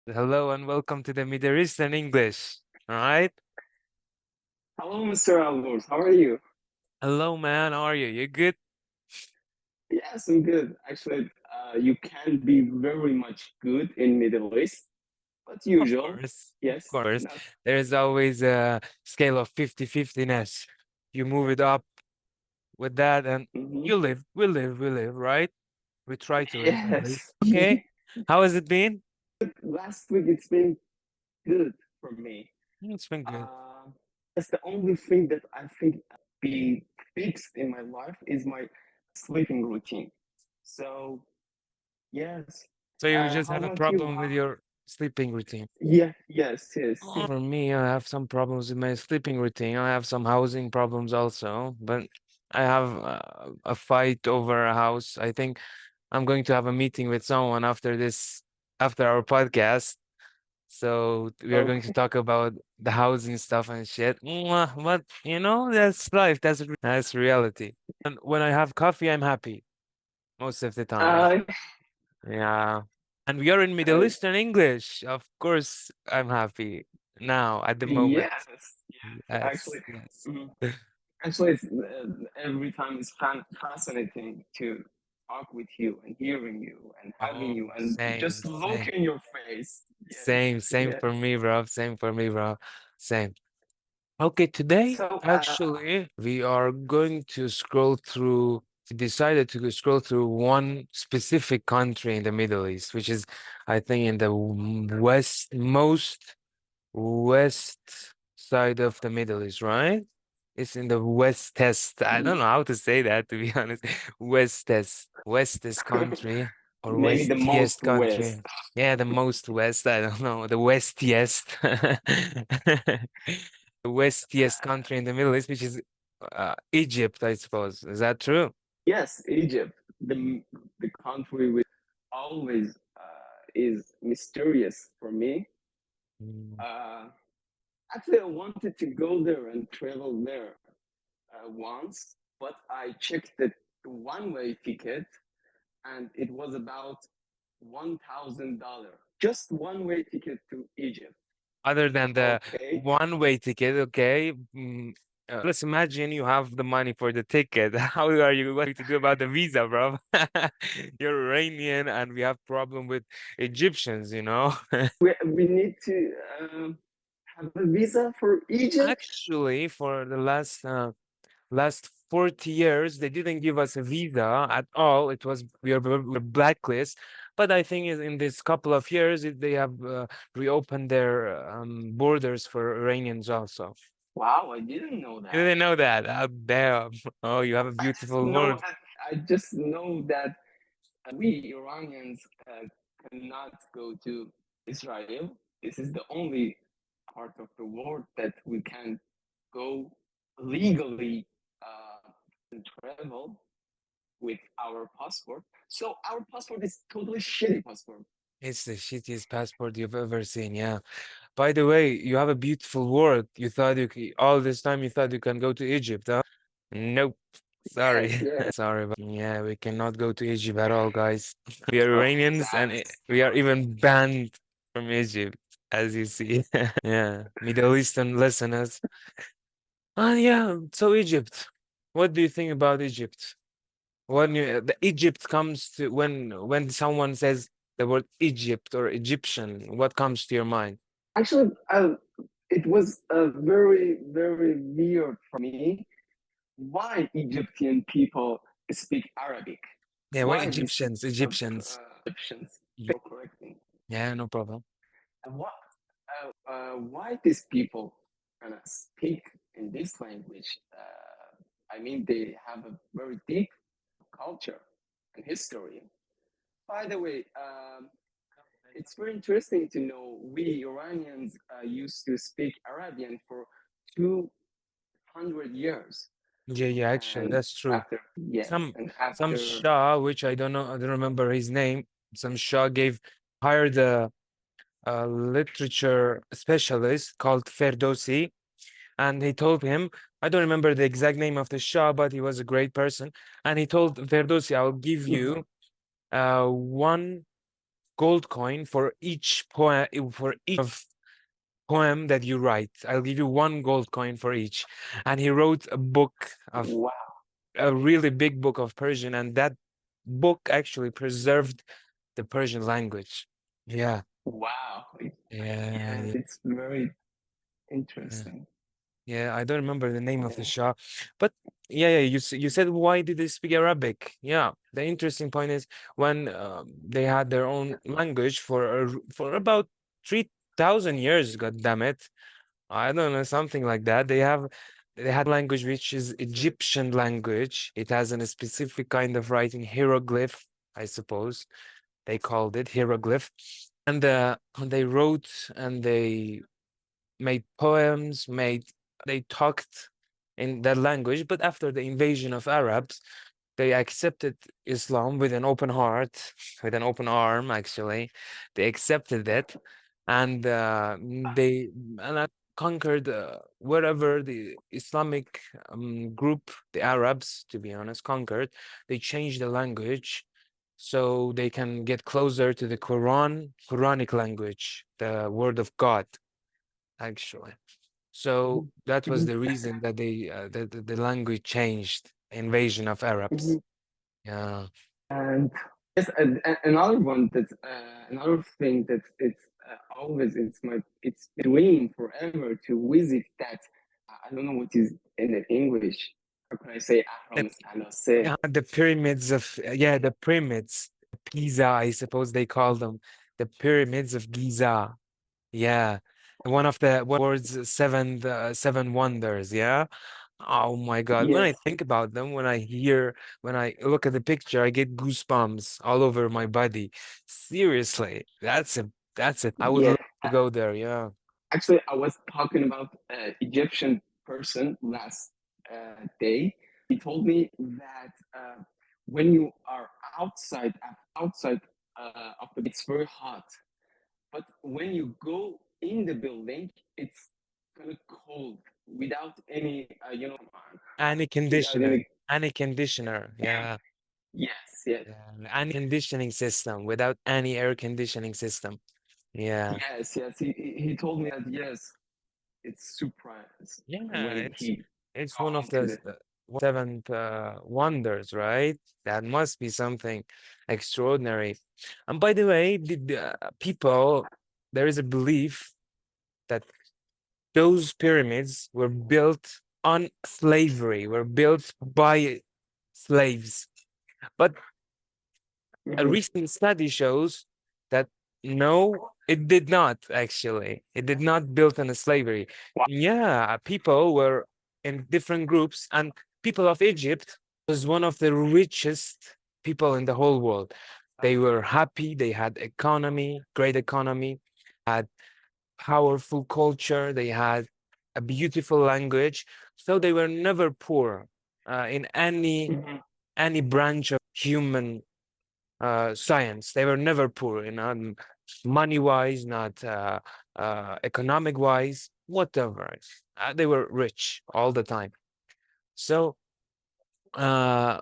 Hello and welcome to the Middle Eastern English. All right. Hello, Mr. Alvors. How are you? Hello, man. How are you? You good? Yes, I'm good. Actually, you can be very much good in Middle East, but Of usual. course. Of Yes, course. not. There's always a scale of 50-50ness. You move it up with that and Mhm. you live. We live, right? We try to live at Yes. least. Okay. How has it been? Last week it's been good for me. It's been good. Uh, that's the only thing that I think be fixed in my life is my sleeping routine. So yes. So you just How have a about you? problem with your sleeping routine. Yeah. Yes. Yes. For me, I have some problems with my sleeping routine. I have some housing problems also, but I have a fight over a house. I think I'm going to have a meeting with someone after this, after our podcast. So we are going to Okay. talk about the housing stuff and shit. But that's life. That's reality. And when I have coffee, I'm happy most of the time. Uh, Yeah. And we are in Middle uh, Eastern English. Of course, I'm happy now at the moment. yes. Yes. Yes, Actually. yes. Mhm. Actually, every time it's fascinating to talk with you and hearing you and having Oh, you and same, just look same, in your face. Yes, same yes. for me, bro. Same for me, bro. Same. Okay, today, So, actually, we are going to scroll through, we decided to scroll through one specific country in the Middle East, which is, I think, in the west side of the Middle East, right? It's in the westest. I don't know how to say that, to be honest. Westest country or maybe the westiest most country. west. Yeah, the most west. I don't know. The westiest. The westiest country in the Middle East, which is Egypt, I suppose. Is that true? Yes, Egypt, the country which always is mysterious for me. Mm. Uh, Actually, I wanted to go there and travel there once, but I checked the one-way ticket and it was about $1,000. Just one-way ticket to Egypt. Other than the Okay. one-way ticket, okay. Let's imagine you have the money for the ticket. How are you going to do about the visa, bro? You're Iranian, and we have problem with Egyptians, you know. We need to have a visa for Egypt. Actually, for the last 40 years, they didn't give us a visa at all. It was we were blacklist. But I think in this couple of years, they have reopened their borders for Iranians also. Wow, I didn't know You that. didn't know that. Oh, damn. Oh, you have a I just beautiful know word. that I just know that we Iranians cannot go to Israel. This is the only part of the world that we can go legally and travel with our passport. So our passport is totally shitty passport. It's the shittiest passport you've ever seen. Yeah. By the way, you have a beautiful word. You thought all this time you thought you can go to Egypt, huh? Nope. Sorry. Yes, yes. Sorry, but yeah, we cannot go to Egypt at all, guys. We are So Iranians and that's we are even banned from Egypt, as you see. Yeah. Middle Eastern listeners. Yeah. So Egypt. What do you think about Egypt? The Egypt comes to when someone says the word Egypt or Egyptian, what comes to your mind? actually it was very very weird for me. Why Egyptian people speak Arabic? Yeah, we're Why these Egyptians, Egyptians. Egyptians? Ye- Thank you for correcting. Yeah, no problem. And what? Why these people speak in this language? I mean, they have a very deep culture and history. By the way, it's very interesting to know we Iranians used to speak Arabian for 200 years. Yeah, yeah, actually, And that's true. after, yes, Some and some after, Shah, which I don't know, I don't remember his name. Some Shah hired a literature specialist called Ferdowsi, and he told him, I don't remember the exact name of the Shah, but he was a great person. And he told Ferdowsi, I'll give mhm, you one gold coin for each poem, for each of poem that you write. I'll give you one gold coin for each. And he wrote a book of Wow. a really big book of Persian, and that book actually preserved the Persian language. Yeah, Wow. yeah, Yes, yeah. it's very Yeah. interesting. Yeah, I don't remember the name of the Yeah. Shah, but yeah, you said why did they speak Arabic? Yeah, the interesting point is when they had their own language for about 3,000 years. God damn it, I don't know, something like that. They had language which is Egyptian language. It has a specific kind of writing, hieroglyph, I suppose they called it hieroglyph, and they wrote and they made poems, they talked in that language. But after the invasion of Arabs, they accepted Islam with an open heart, with an open arm. Actually, they accepted it, and conquered wherever the Islamic group, the Arabs, to be honest, conquered. They changed the language so they can get closer to the Quranic language, the word of God, actually. So that was Mhm. the reason that the language changed. Invasion of Arabs. Mhm. Yeah. And yes, another one that another thing that it's always it's dream forever to visit that. I don't know what is in English. How can I say The, Ahram Al the pyramids of yeah, the pyramids. Giza, I suppose they call them. The pyramids of Giza. Yeah. One of the world's seven wonders, yeah. Oh my God. When I Yes, think about them, when I look at the picture, I get goosebumps all over my body. Seriously, that's it. I would yes. love to go there, yeah. Actually, I was talking about Egyptian person last day. He told me that when you are outside of the, it's very hot. But when you go in the building, it's kind of cold without any, Any without conditioner, any. any conditioner, yeah. Yes, yes, Yeah. Any conditioning system without any air conditioning system. Yeah. yes. He told me that yes, it's surprise Yeah, when he it's one go of into the the. seventh wonders, right? That must be something extraordinary. And by the way, people, there is a belief that those pyramids were built on slavery, were built by slaves. But a Mhm, recent study shows that no, it did not actually. It did not build on a slavery. Yeah, people were in different groups, and people of Egypt was one of the richest people in the whole world. They were happy, they had economy, great economy, had powerful culture, they had a beautiful language, so they were never poor in mhm, any branch of human science. They were never poor, money wise, not economic wise, whatever. They were rich all the time. So uh,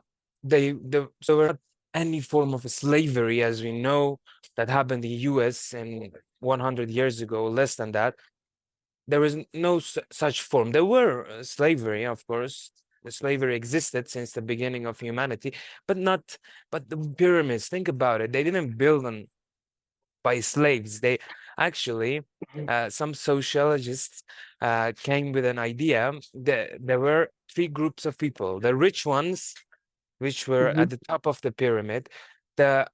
so were not any form of slavery as we know that happened in the U.S. in 100 years ago, less than that. There is no such form. There were slavery, of course. The slavery existed since the beginning of humanity, but not. But the pyramids. Think about it. They didn't build them by slaves. They actually, mhm, some sociologists came with an idea that there were three groups of people: the rich ones, which were mhm, at the top of the pyramid, the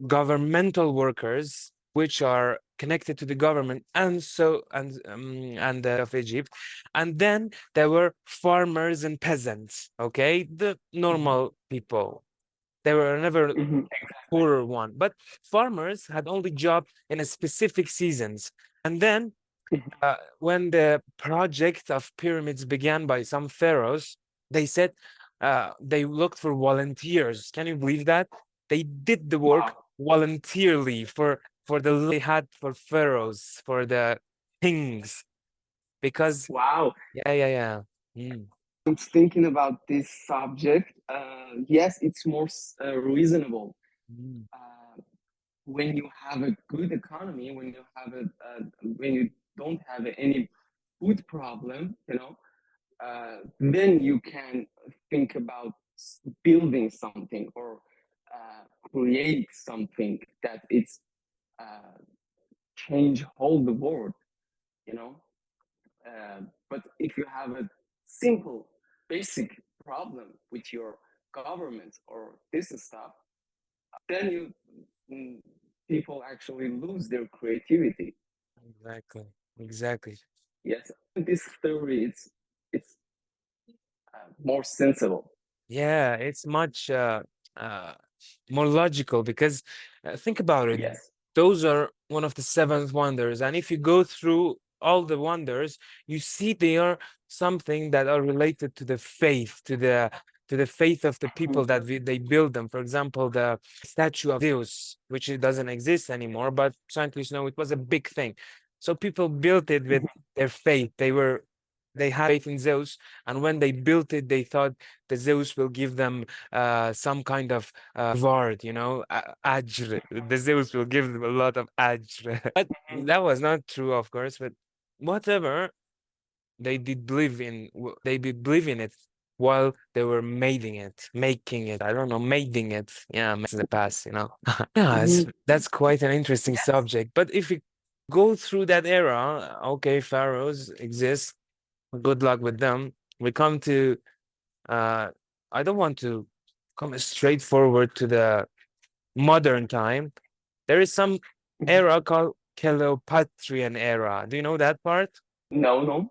governmental workers, which are connected to the government, and of Egypt, and then there were farmers and peasants. Okay, the normal people. They were never mhm, poorer one, but farmers had only job in a specific seasons, and then mhm. when the project of pyramids began by some pharaohs, they said they looked for volunteers. Can you believe that? They did the work Wow, voluntarily for the they had for pharaohs, for the kings, because wow. yeah. Mm, I'm thinking about this subject. Yes, it's more reasonable. mm, Uh, when you have a good economy, when you don't have any food problem, then you can think about building something or create something that it's uh, change whole the world, you know. But if you have a simple, basic problem with your government or this stuff, then mm, people actually lose their creativity. Exactly. Exactly. Yes, this theory it's more sensible. Yeah, it's much uh, more logical because think about it. Yes. Those are one of the seventh wonders, and if you go through all the wonders, you see they are something that are related to the faith, to the faith of the people that they build them. For example, the statue of Zeus, which it doesn't exist anymore, but scientists know it was a big thing. So people built it with their faith. They had faith in Zeus, and when they built it, they thought the Zeus will give them some kind of reward, ajr. The Zeus will give them a lot of ajr. But that was not true, of course. But whatever, they did believe in it while they were making it. I don't know, making it. Yeah, in the past. Yeah, Mhm. that's quite an interesting Yes. subject. But if you go through that era, okay, pharaohs exist. Good luck with them. We come to uh, I don't want to come straightforward to the modern time. There is some Mhm. era called Cleopatrian era. Do you know that part? No, no,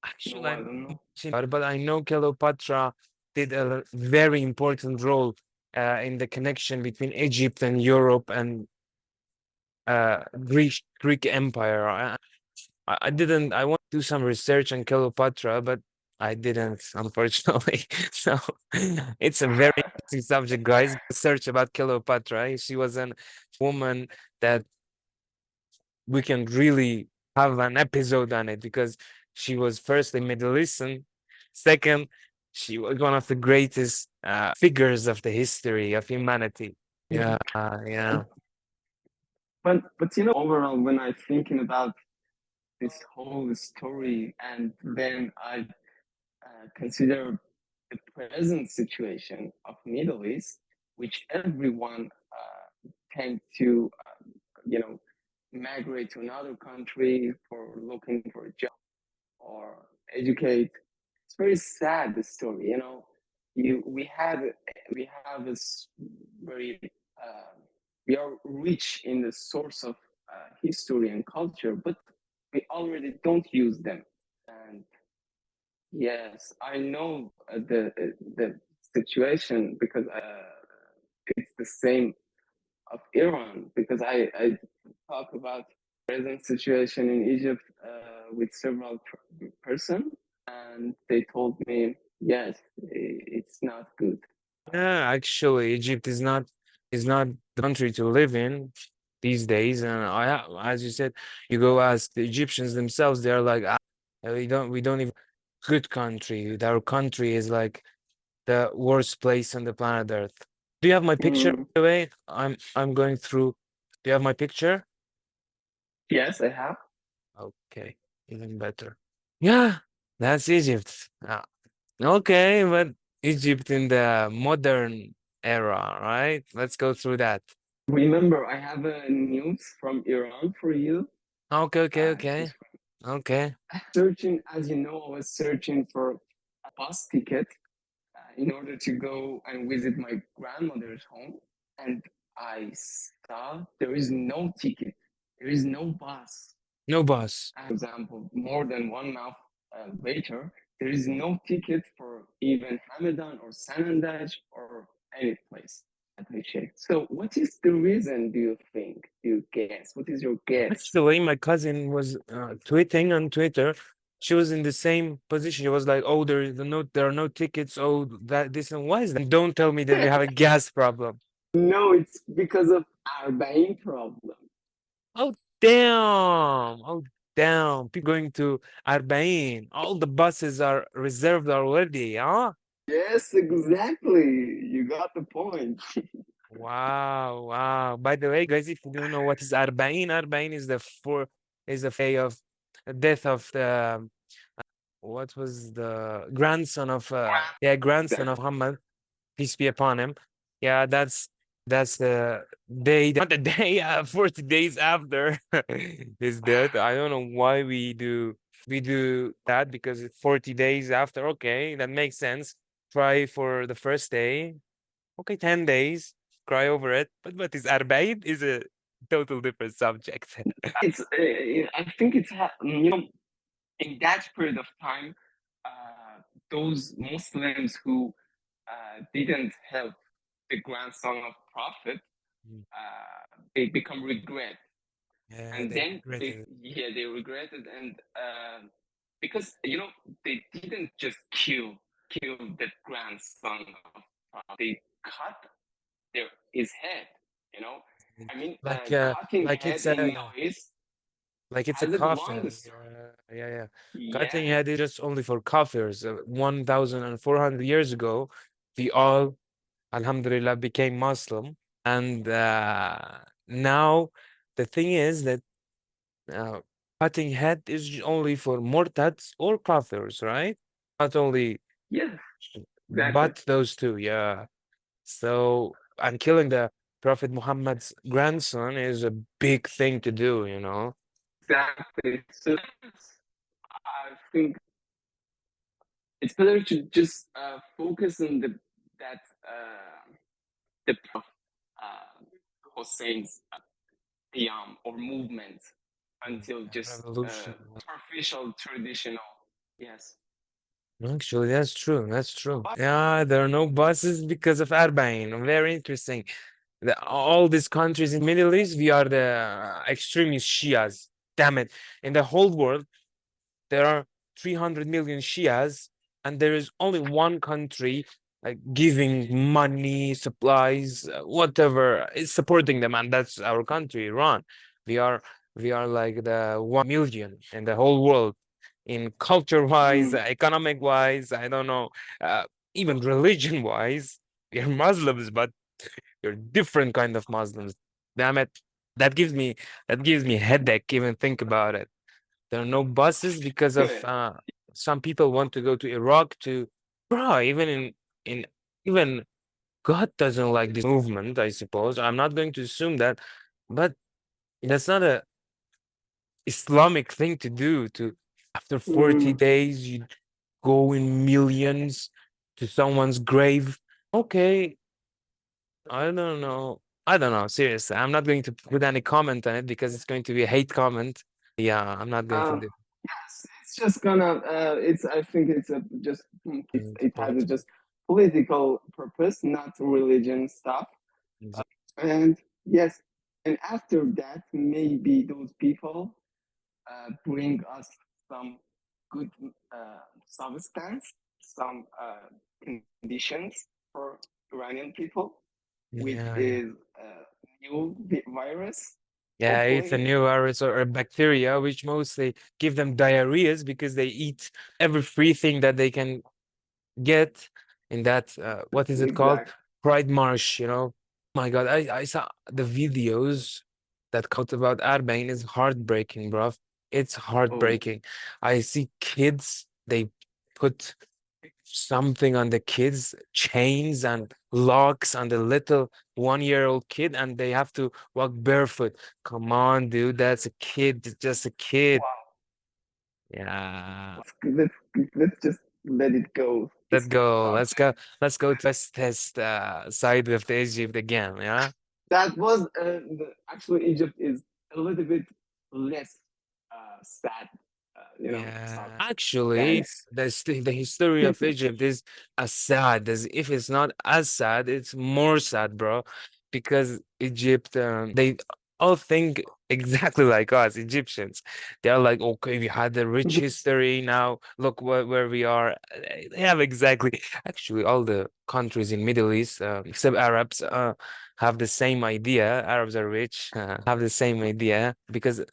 Actually, no, I I don't know. but I know Cleopatra did a very important role in the connection between Egypt and Europe and Greek Empire. I didn't. I want to do some research on Cleopatra, but I didn't, unfortunately. So it's a very interesting subject, guys. Search about Cleopatra. She was a woman that we can really have an episode on it because she was first a Middle Eastern, second, she was one of the greatest figures of the history of humanity. Yeah, yeah. And but overall, when I'm thinking about this whole story, and then I consider the present situation of Middle East, which everyone tend to migrate to another country for looking for a job or educate. It's very sad, the story. You we have this very uh, we are rich in the source of history and culture, but we already don't use them. And yes, I know the situation because it's the same of Iran, because I talk about present situation in Egypt with several person, and they told me yes, it's not good. Yeah, actually, Egypt is not the country to live in these days. And as you said, you go ask the Egyptians themselves, they're like, we don't even good country. Our country is like the worst place on the planet Earth. Do you have my picture, Mm, by the way? I'm going through. Do you have my picture? yes, I have. Okay, even better. Yeah, that's Egypt. Okay, but Egypt in the modern era, right? Let's go through that. Remember, I have a news from Iran for you. Okay, okay, Just okay, okay. searching, as you know, I was searching for a bus ticket in order to go and visit my grandmother's home. And I saw there is no ticket, there is no bus. No boss. For example, more than 1 month later, there is no ticket for even Hamadan or Sanandaj or any place. So, what is the reason, do you think? Do you guess? What is your guess? Actually, my cousin was tweeting on Twitter. She was in the same position. She was like, "Oh, there are no tickets. Oh, that this and why is that? Don't tell me that we have a gas problem." No, it's because of our buying problem. Oh, damn! Oh, damn! People going to Arbain. All the buses are reserved already. Huh? Yes, exactly. You got the point. Wow, wow. By the way, guys, if you don't know what is Arba'in, Arba'in is the day of death of the what was the grandson of grandson of Exactly. Muhammad, peace be upon him. Yeah, that's the day, not the day, 40 days after his death. I don't know why we do that because it's 40 days after. Okay, that makes sense. Try for the first day. Okay, 10 days. Cry over it. But what is Arbaid is a total different subject. I think you know, in that period of time, those Muslims who didn't help the grandson of Prophet, Mm. they become regret, Yeah, and they then regretted it. they regretted, and because you know they didn't just kill the grandson of Prophet, they cut his head. You know, Mm. I mean, Like cutting like head it's in a Middle East like it's a has a long coffin. story. Yeah. Cutting Yeah. head is just only for kafirs. 1,400 years ago, we all, alhamdulillah, became Muslim. And now the thing is that uh, cutting head is only for murtads or kafirs, right? Not only Yes, exactly. but those two, yeah. So, and killing the Prophet Muhammad's grandson is a big thing to do, you know? Exactly. So I think it's better to just focus on that the Prophet Hussein's qiyam or movement Mm. until just Revolution. superficial traditional. Yes. Actually, that's true. That's true. Yeah, there are no buses because of Arbain. Very interesting. All these countries in Middle East, we are the extremist Shias. Damn it. In the whole world, there are 300 million Shias, and there is only one country like giving money, supplies, whatever, is supporting them, and that's our country, Iran. We are we are like the 1 million in the whole world, in culture wise, Mm. economic wise. I don't know, uh, even religion wise. We're Muslims, but you're different kind of Muslims. Damn it, that gives me that gives me headache even think about it. There are no buses because of Good. some people want to go to Iraq to, bro, even in even God doesn't like this movement, I suppose. I'm not going to assume that, but that's not a Islamic thing to do. To after 40 Mm. days, you go in millions to someone's grave. Okay, I don't know. I don't know. Seriously, I'm not going to put any comment on it because it's going to be a hate comment. Yeah, I'm not going to do. Yes, it's just gonna. It's. I think it's a just. It has a Political. just political purpose, not religion stuff. Exa- And yes, and after that, maybe those people bring us some good substance, some conditions for Iranian people, which Yeah. is new virus, Yeah, it's a hopefully. new virus or a bacteria which mostly give them diarrheas because they eat every free thing that they can get in that what is it called? Exactly. Pride March, you know. My God, I saw the videos that come out about Arbain is heartbreaking, bro. It's Oh, heartbreaking. I see kids, they put something on the kids, chains and locks on the little 1-year-old kid, and they have to walk barefoot. Come on, dude, that's a kid, it's just a kid. Yeah. let's let's just let it go. Let's This go. Let's subject. go. Let's go test side of the Egypt again. Yeah. That was actually Egypt is a little bit less sad, Yeah. subject Actually, than. it's the history of Egypt is as sad as if it's not as sad, it's more sad, bro. Because Egypt, they all think exactly like us, Egyptians. They're like, okay, we had a rich history. Now look where we are. They have exactly, actually, all the countries in Middle East, except Arabs, have the same idea. Arabs are rich, have the same idea because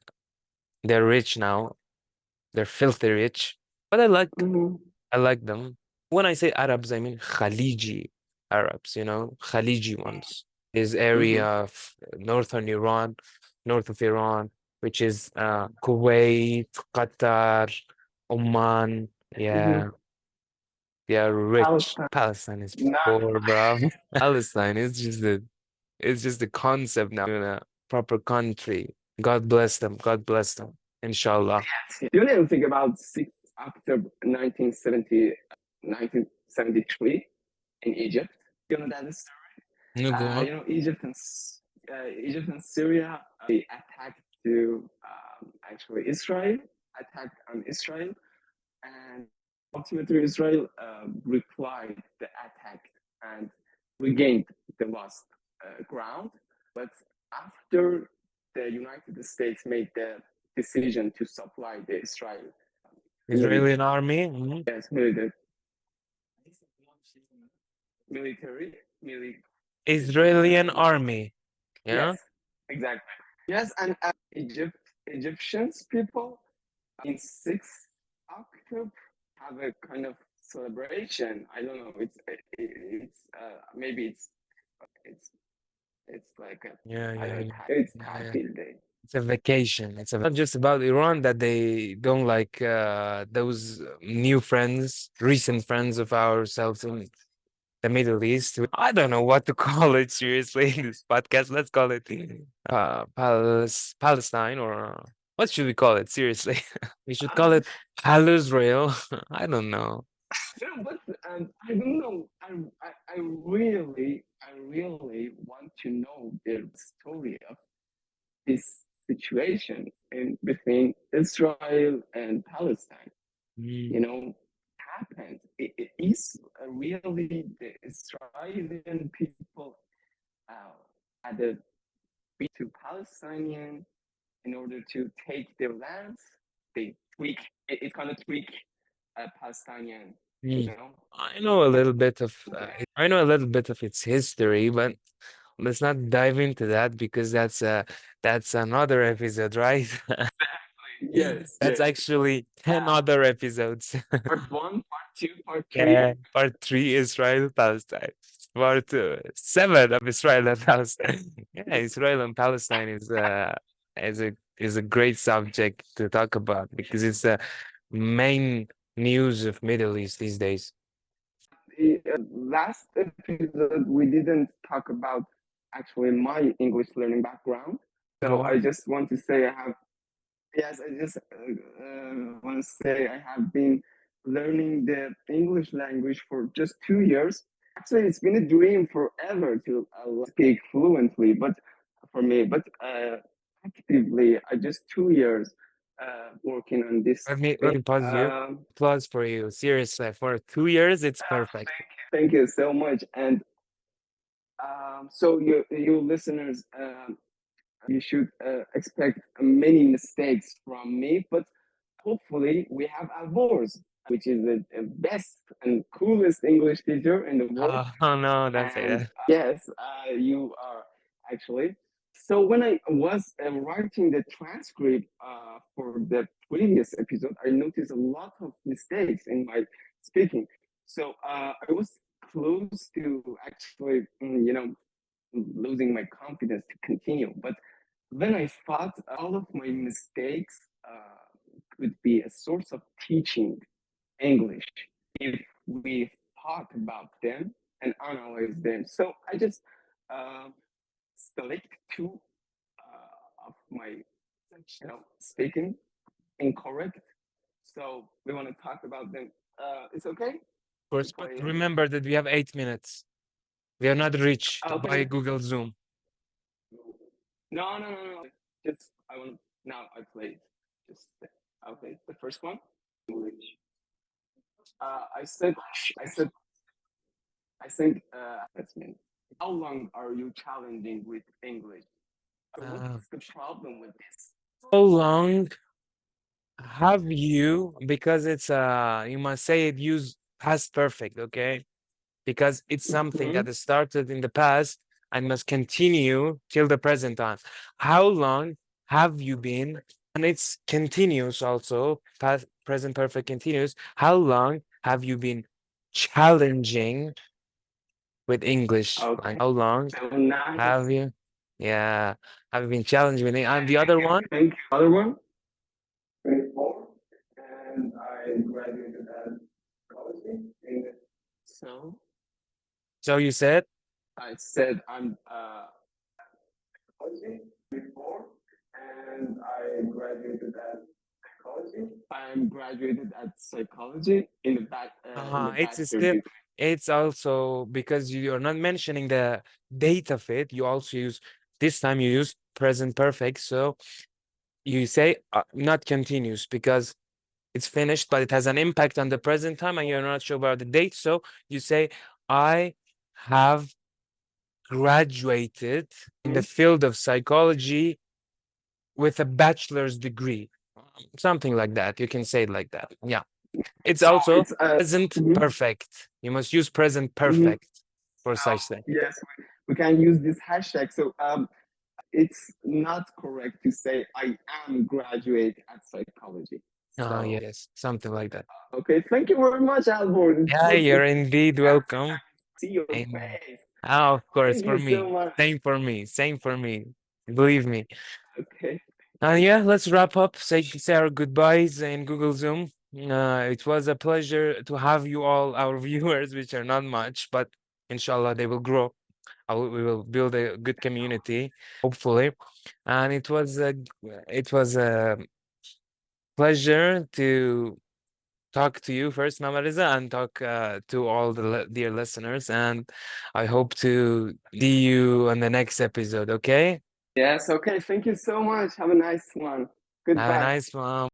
they're rich now. They're filthy rich, but Mhm. I like them. When I say Arabs, I mean Khaliji Arabs, Khaliji ones. is area of northern Iran, north of Iran, which is Kuwait, Qatar, Oman. Yeah, they are rich. Palestine, Palestine is not poor, bro. Palestine is just the concept now in a proper country. God bless them. God bless them. Inshallah. you didn't think about 6 October 1973 in Egypt. You know that is, You go on. Egypt and Syria, they attacked to actually Israel, attacked on Israel, and ultimately Israel replied the attack and regained the lost ground. But after the United States made the decision to supply the Israel Israeli army. Mhm. yes, military, Israeli army. Yeah. yes, exactly. Yes, and Egyptians people in 6th October have a kind of celebration. I don't know. It's maybe it's it's like a Yeah, I yeah, don't yeah. know. It's Yeah. happy day. It's a vacation. It's not just about Iran that they don't like those new friends, recent friends of ourselves in the Middle East. I don't know what to call it seriously in this podcast. Let's call it Palestine, or what should we call it seriously? We should call it Pal-Israel. I don't know. No, but I don't know. I really want to know the story of this situation in between Israel and Palestine. Mm. You know, happened. It is really the Israeli people had a beat to Palestinian in order to take their lands. They tweak. It kind of tweak Palestinian. You Mm. know. I know a little bit of its history, but let's not dive into that because that's another episode, right? Yes. That's Yes. actually 10 other episodes. Part one, part two, part three. Yeah, part three, Israel, Palestine. Part seven of Israel and Palestine. Yeah, Israel and Palestine is a great subject to talk about because it's the main news of Middle East these days. The last episode, we didn't talk about actually my English learning background. Go So I on. just want to say I have, yes, I just want to say I have been learning the English language for just 2 years. Actually, it's been a dream forever to speak fluently, but for me, but actively, I just 2 years working on this Let me topic. pause you. Applause for you. Seriously, for 2 years, it's perfect. Thank you so much. And so you listeners, you should expect many mistakes from me, but hopefully we have Alvors, which is the best and coolest English teacher in the world. Oh no, don't say And that. yes, you are actually. So when I was writing the transcript for the previous episode, I noticed a lot of mistakes in my speaking. So I was close to actually, losing my confidence to continue. But then I thought all of my mistakes could be a source of teaching English if we talk about them and analyze them. So I just uh, select two of my speaking incorrect. So we want to talk about them. It's okay Of to course, but play in. remember that we have 8 minutes. We are not rich by Okay. Google Zoom. No. Just I want now. I played. Just okay. The first one. English. I said. I said. I think that's me. How long are you challenging with English? Uh, What's the problem with this? how long have you, because it's you must say it use past perfect, okay? Because it's something Mhm. that has started in the past and must continue till the present time. How long have you been, and it's continuous also, past present perfect continuous. How long have you been challenging with English? Okay. Like how long So nice. have you? Yeah, have you been challenged with it? And the other one? Thank you. Other one? 24. And I graduated at college in so So you said? I said I'm psychology before, and I graduated at psychology. I'm graduated at psychology in the It's bachelor still, degree. it's also because you're not mentioning the date of it. You also use, this time you use present perfect. So you say not continuous because it's finished, but it has an impact on the present time and you're not sure about the date. So you say, I have graduated in the field of psychology with a bachelor's degree. Something like that. You can say it like that. Yeah. It's So also it's present perfect. You must use present perfect for such thing. yes, we can use this hashtag. So it's not correct to say I am graduate at psychology. Oh, So yes, something like that. okay, thank you very much, Albert. Yeah, you're indeed welcome. See your Amen. face. Oh, of course, Thank for you so me. much. Same for me. Same for me. Believe me. Okay. Yeah, let's wrap up. Say our goodbyes in Google Zoom. It was a pleasure to have you all, our viewers, which are not much, but inshallah they will grow. We will build a good community, hopefully. And it was a pleasure to talk to you first, Mama Riza, and talk to all the dear listeners. And I hope to see you on the next episode. Okay? Yes, okay. Thank you so much. Have a nice one. Have a Goodbye. nice one.